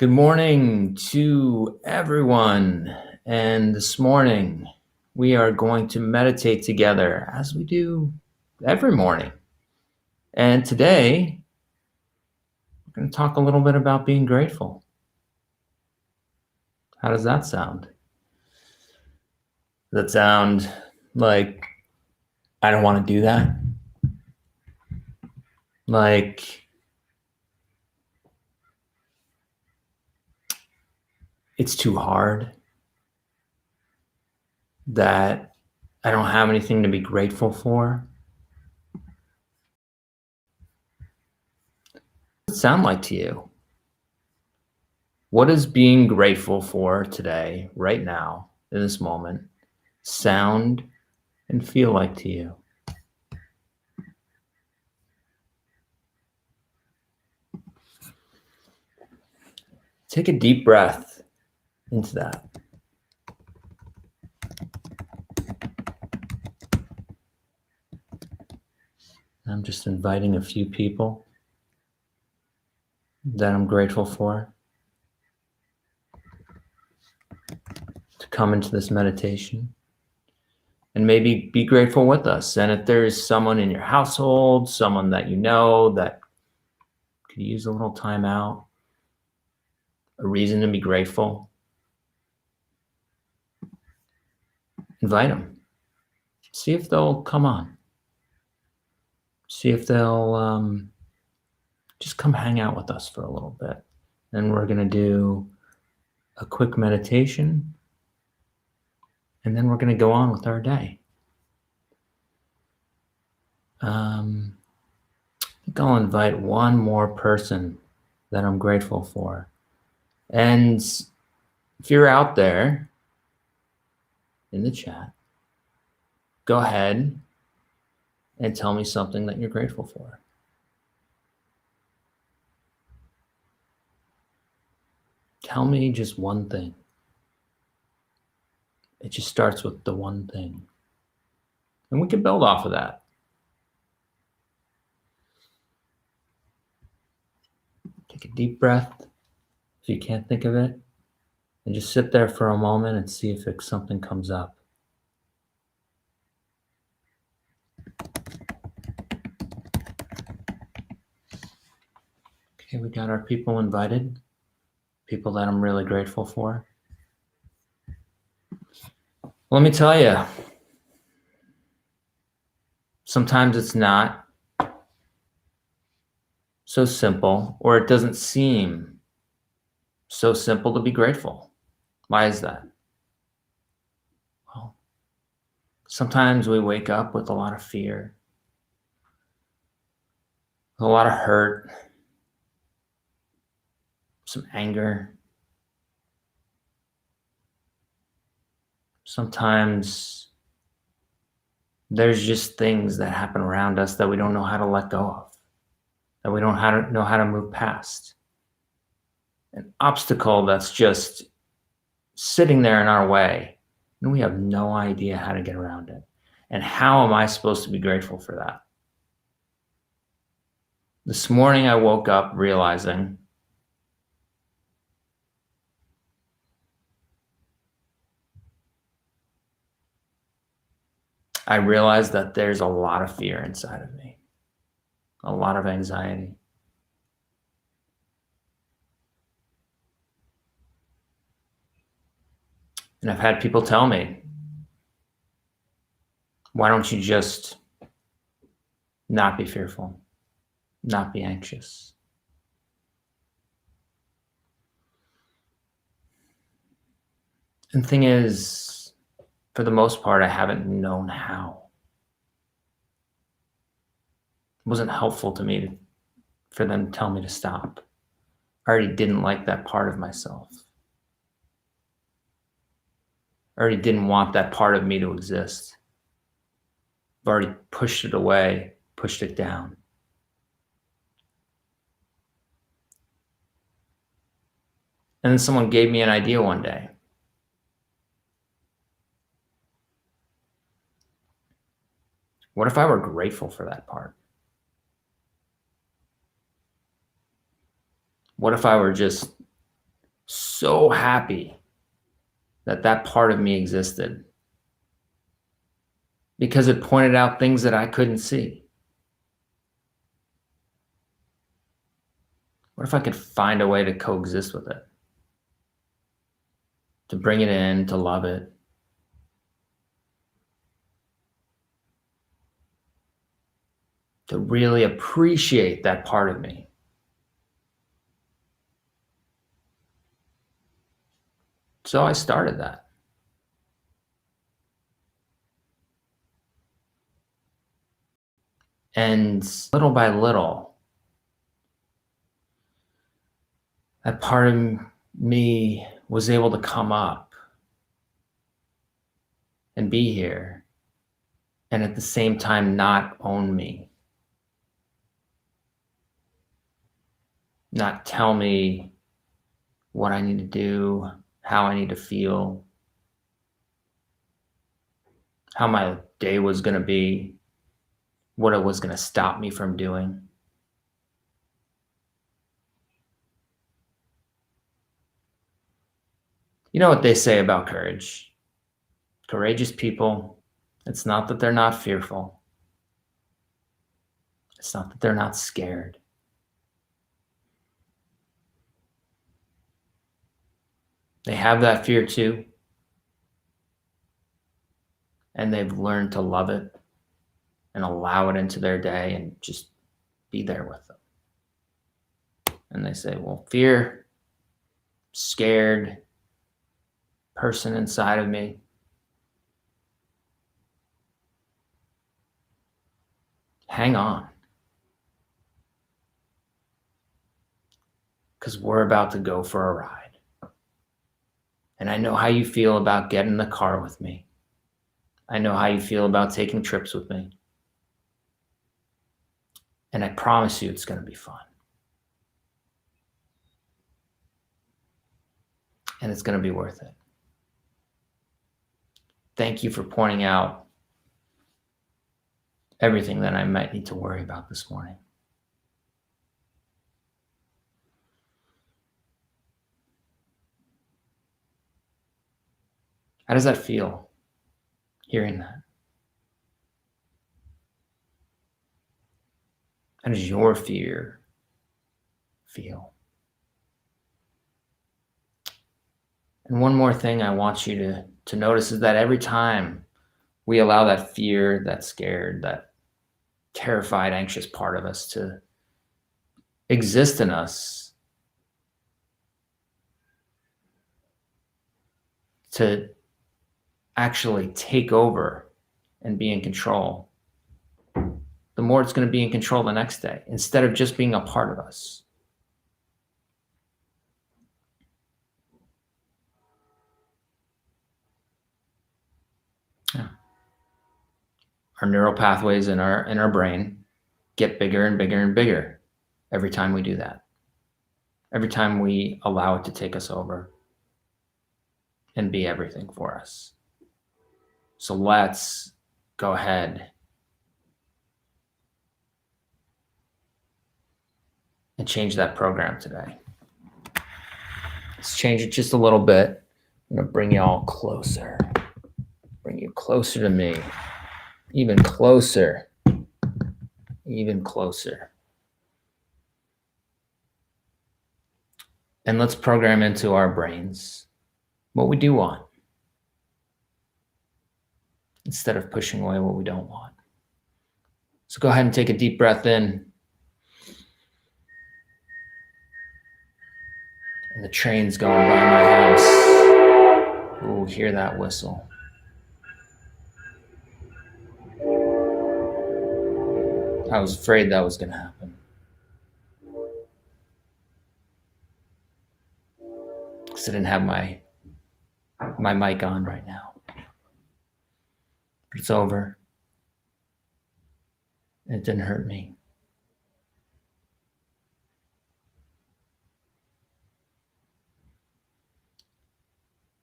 Good morning to everyone. And this morning, we are going to meditate together as we do every morning. And today, we're going to talk a little bit about being grateful. How does that sound? Does that sound like I don't want to do that? Like it's too hard? That I don't have anything to be grateful for? What does it sound like to you? What is being grateful for today, right now, in this moment, sound and feel like to you? Take a deep breath into that. I'm just inviting a few people that I'm grateful for to come into this meditation and maybe be grateful with us. And if there's someone in your household, someone that you know that could use a little time out, a reason to be grateful, invite them. See if they'll come on. See if they'll just come hang out with us for a little bit. And we're going to do a quick meditation, and then we're going to go on with our day. I think I'll invite one more person that I'm grateful for. And if you're out there in the chat, go ahead and tell me something that you're grateful for. Tell me just one thing. It just starts with the one thing. And we can build off of that. Take a deep breath if you can't think of it, and just sit there for a moment and see if something comes up. Okay, we got our people invited, people that I'm really grateful for. Let me tell you, sometimes it's not so simple, or it doesn't seem so simple to be grateful. Why is that? Well, sometimes we wake up with a lot of fear, a lot of hurt, some anger. Sometimes there's just things that happen around us that we don't know how to let go of, that we don't know how to move past. An obstacle that's just sitting there in our way, and we have no idea how to get around it. And how am I supposed to be grateful for that? This morning I woke up realizing that there's a lot of fear inside of me, a lot of anxiety. And I've had people tell me, why don't you just not be fearful, not be anxious? And the thing is, for the most part, I haven't known how. It wasn't helpful to me for them to tell me to stop. I already didn't like that part of myself. I already didn't want that part of me to exist. I've already pushed it away, pushed it down. And then someone gave me an idea one day. What if I were grateful for that part? What if I were just so happy that that part of me existed because it pointed out things that I couldn't see. What if I could find a way to coexist with it? To bring it in, to love it. To really appreciate that part of me. So I started that. And little by little, that part of me was able to come up and be here, and at the same time not own me, not tell me what I need to do, how I need to feel, how my day was going to be, what it was going to stop me from doing. You know what they say about courage? Courageous people, it's not that they're not fearful. It's not that they're not scared. They have that fear too, and they've learned to love it and allow it into their day and just be there with them. And they say, well, fear, scared person inside of me, hang on. Because we're about to go for a ride. And I know how you feel about getting in the car with me. I know how you feel about taking trips with me. And I promise you it's going to be fun. And it's going to be worth it. Thank you for pointing out everything that I might need to worry about this morning. How does that feel, hearing that? How does your fear feel? And one more thing I want you to notice is that every time we allow that fear, that scared, that terrified, anxious part of us to exist in us, to actually take over and be in control, the more it's going to be in control the next day, instead of just being a part of us. Yeah. Our neural pathways in our brain get bigger and bigger and bigger every time we do that. Every time we allow it to take us over and be everything for us. So let's go ahead and change that program today. Let's change it just a little bit. I'm going to bring you all closer. Bring you closer to me. Even closer. Even closer. And let's program into our brains what we do want, instead of pushing away what we don't want. So go ahead and take a deep breath in. And the train's going by my house. Ooh, hear that whistle. I was afraid that was going to happen. Because I didn't have my mic on right now. But it's over. And it didn't hurt me.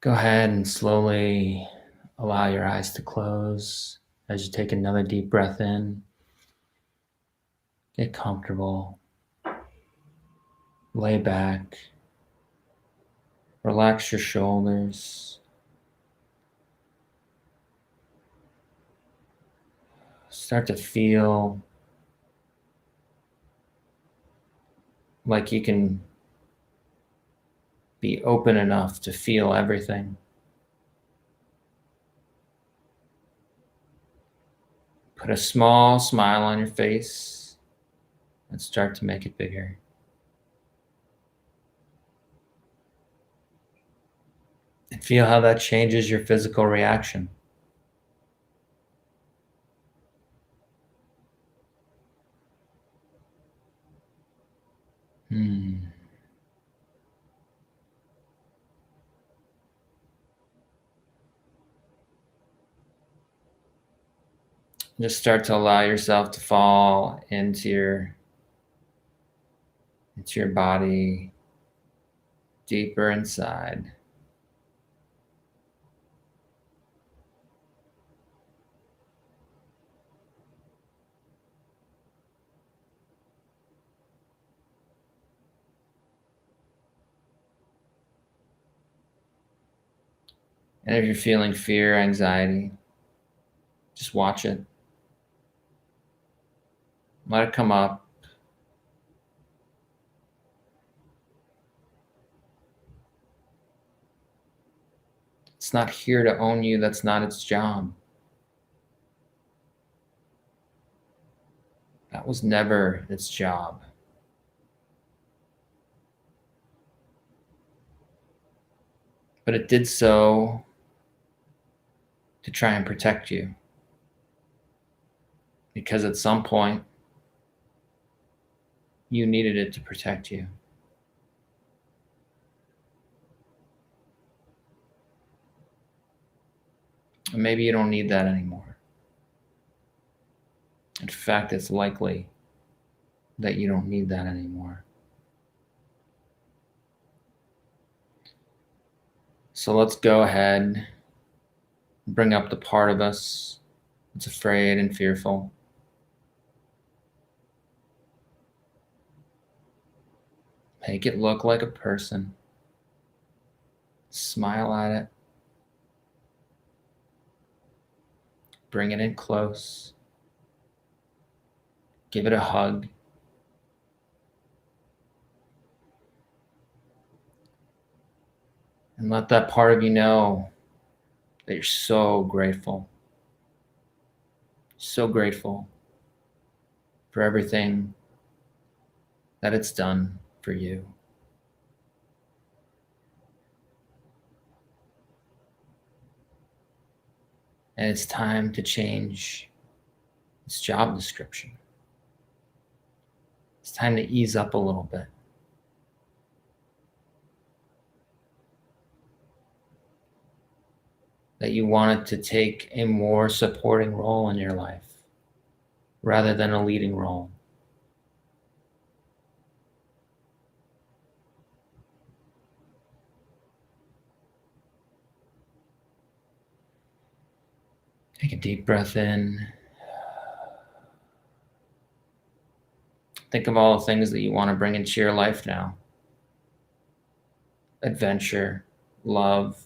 Go ahead and slowly allow your eyes to close as you take another deep breath in. Get comfortable. Lay back. Relax your shoulders. Start to feel like you can be open enough to feel everything. Put a small smile on your face and start to make it bigger. And feel how that changes your physical reaction. Hmm. Just start to allow yourself to fall into your body, deeper inside. And if you're feeling fear, anxiety, just watch it. Let it come up. It's not here to own you. That's not its job. That was never its job. But it did so to try and protect you. Because at some point, you needed it to protect you. And maybe you don't need that anymore. In fact, it's likely that you don't need that anymore. So let's go ahead and bring up the part of us that's afraid and fearful. Make it look like a person. Smile at it. Bring it in close. Give it a hug. And let that part of you know that you're so grateful. So grateful for everything that it's done for you. And it's time to change its job description. It's time to ease up a little bit. That you want it to take a more supporting role in your life rather than a leading role. Take a deep breath in. Think of all the things that you want to bring into your life now. Adventure, love,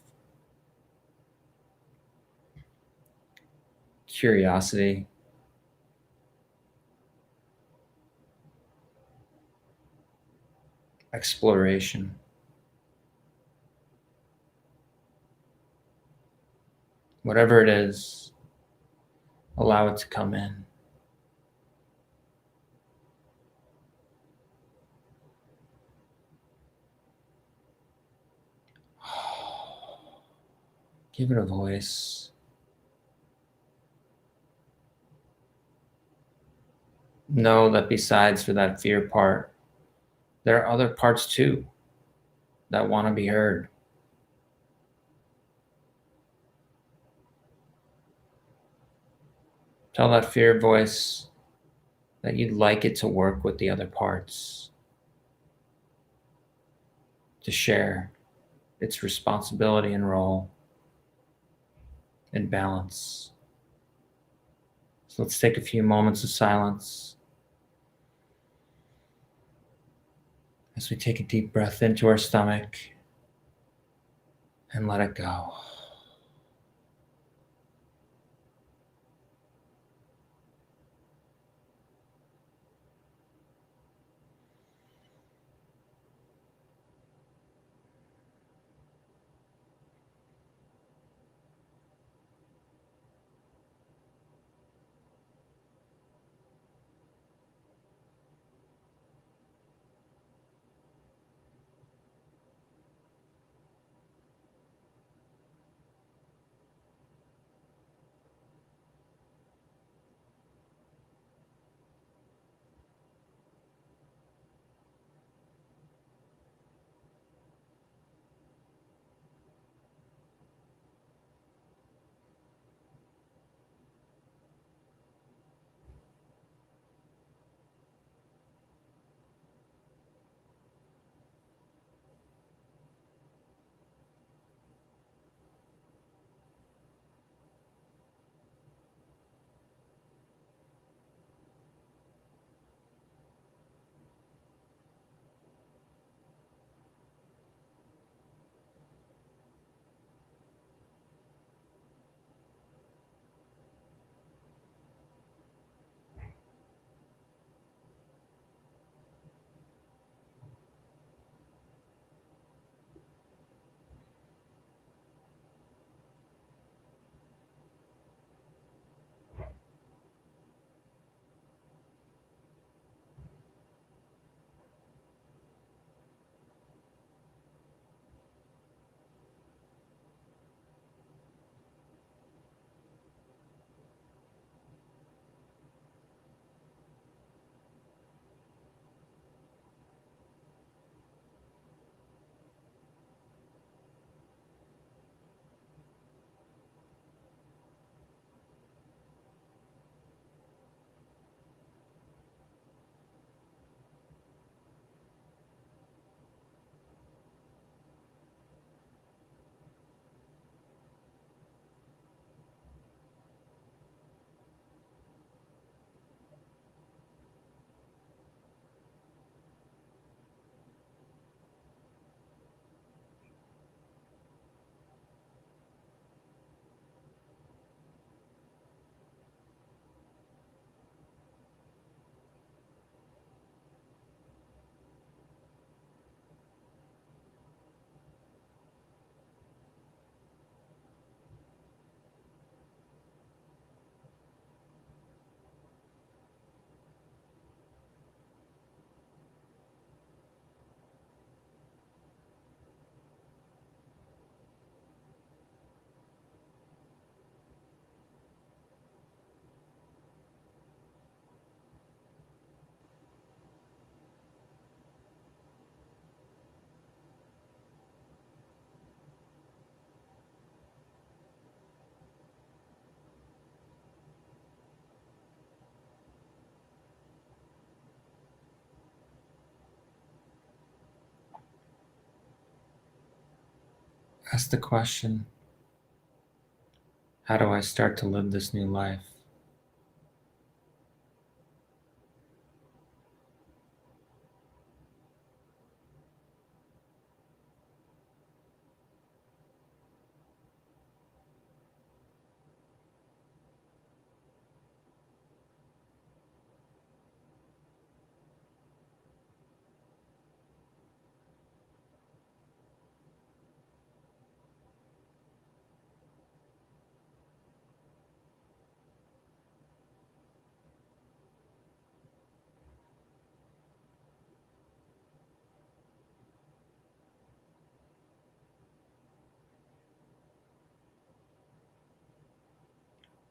curiosity, exploration. Whatever it is, allow it to come in. Give it a voice. Know that besides for that fear part, there are other parts too that want to be heard. Tell that fear voice that you'd like it to work with the other parts, to share its responsibility and role and balance. So let's take a few moments of silence as we take a deep breath into our stomach and let it go. Ask the question, how do I start to live this new life?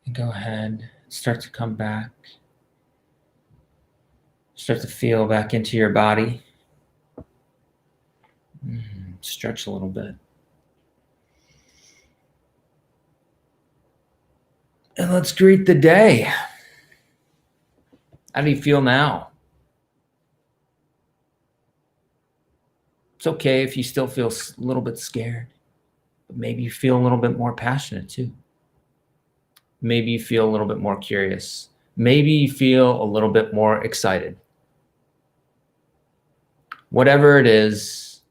And go ahead, start to come back. Start to feel back into your body. Stretch a little bit. And let's greet the day. How do you feel now? It's okay if you still feel a little bit scared, but maybe you feel a little bit more passionate too. Maybe you feel a little bit more curious. Maybe you feel a little bit more excited. Whatever it is,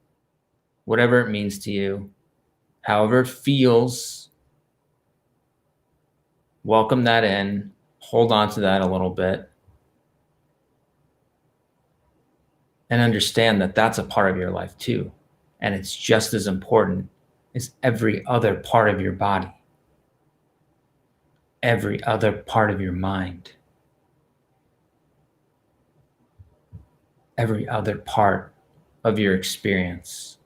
whatever it means to you, However it feels, welcome that in, hold on to that a little bit, and understand that that's a part of your life too. And it's just as important as every other part of your body, every other part of your mind, every other part of your experience.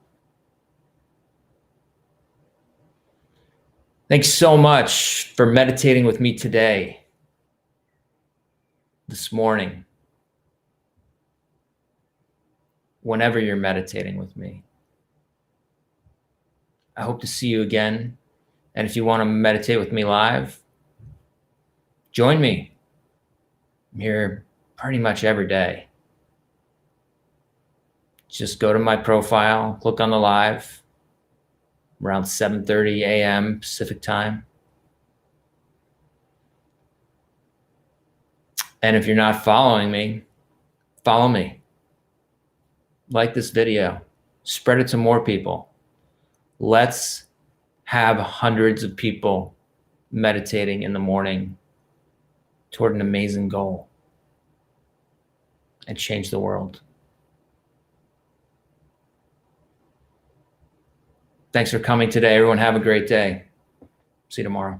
Thanks so much for meditating with me today, this morning, whenever you're meditating with me. I hope to see you again. And if you want to meditate with me live, join me. I'm here pretty much every day. Just go to my profile, click on the live around 7:30 a.m. Pacific time. And if you're not following me, follow me. Like this video, spread it to more people. Let's have hundreds of people meditating in the morning toward an amazing goal and change the world. Thanks for coming today, everyone. Have a great day. See you tomorrow.